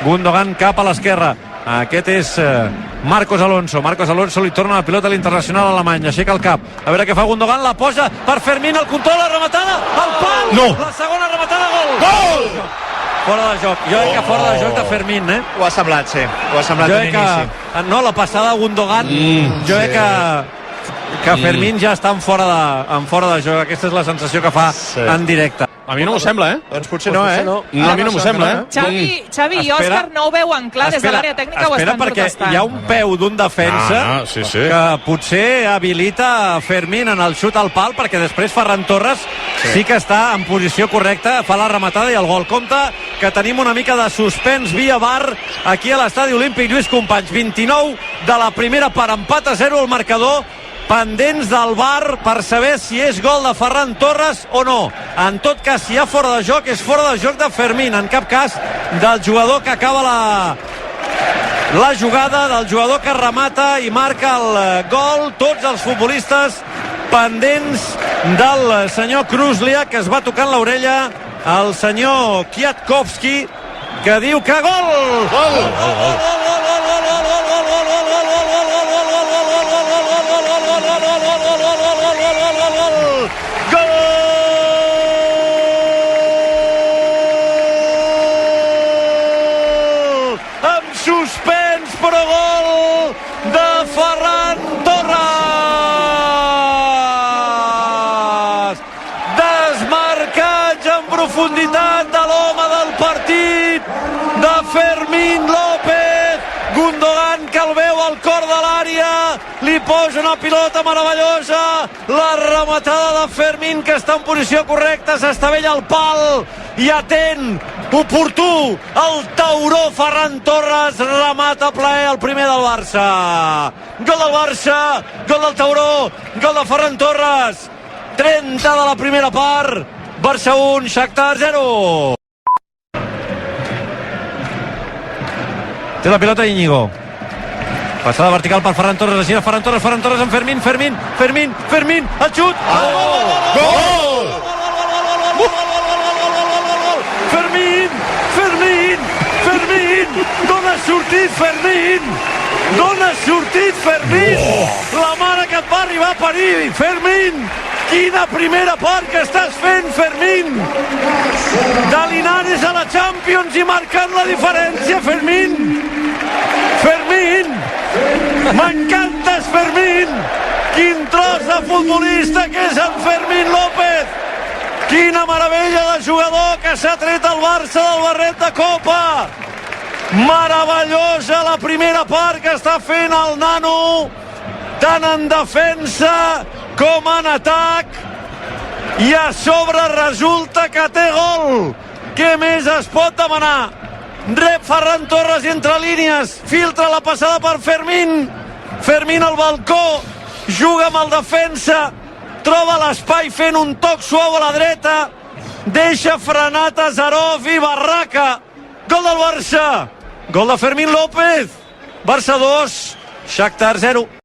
Gundogan cap a l'esquerra. Aquest és Marcos Alonso. Marcos Alonso li torna la pilota a l'internacional alemany. Aixeca el cap. A veure què fa Gundogan. La posa per Fermín. El control, la rematada. El pal. No. La segona rematada. Gol. Gol! Fora de joc. Jo crec que fora de joc de Fermín, Ho ha semblat, sí. Ho ha semblat en inici. No, la passada de Gundogan, jo crec que Fermín ja està en fora de joc. Aquesta és la sensació que fa en directe. A mi no m'ho sembla, Doncs potser no, No, a mi no m'ho sembla, Xavi i Òscar no ho veuen clar, des de l'àrea tècnica ho estan protestant. Perquè hi ha un peu d'un defensa sí. que potser habilita Fermín en el xut al pal, perquè després Ferran Torres sí que està en posició correcta, fa la rematada i el gol. Compte que tenim una mica de suspens via VAR aquí a l'estadi olímpic Lluís Companys. 29 de la primera part, empat a 0 el marcador, pendents del VAR per saber si és gol de Ferran Torres o no. En tot cas, si hi ha fora de joc, és fora de joc de Fermín, en cap cas del jugador que acaba la jugada, del jugador que remata i marca el gol. Tots els futbolistes pendents del senyor Kruslia, que es va tocant l'orella el senyor Kwiatkowski, que diu que gol! Suspens, però gol de Ferran Torres. Desmarcatge en profunditat de l'home del partit, de Fermín López. Gundogan, que el veu al cor de l'àrea, li posa una pilota meravellosa. La rematada de Fermín, que està en posició correcta, s'estavella al pal i atent, oportú, el tauró Ferran Torres remata a plaer el primer del Barça. Gol del Barça, gol del tauró, gol de Ferran Torres. 30 de la primera part, Barça 1, Shakhtar 0. Té la pilota Íñigo. Passada vertical per Ferran Torres, així Ferran Torres amb Fermín, el xut. Gol! Fermín, d'on ha sortit Fermín? La mare que et va arribar a parir, Fermín. Quina primera part que estàs fent, Fermín. De Linares a la Champions i marcant la diferència, Fermín. M'encantes, Fermín. Quin tros de futbolista que és en Fermín López. Quina meravella de jugador que s'ha tret el Barça del barret de Copa. Meravellosa la primera part que està fent el nano, tant en defensa com en atac, i a sobre resulta que té gol. Què més es pot demanar? Rep Ferran Torres entre línies, filtra la passada per Fermín al balcó, juga amb el defensa, troba l'espai fent un toc suau a la dreta, deixa frenat a Zarov i barraca. Gol del Barça, gol de Fermín López. Barça 2, Shakhtar 0.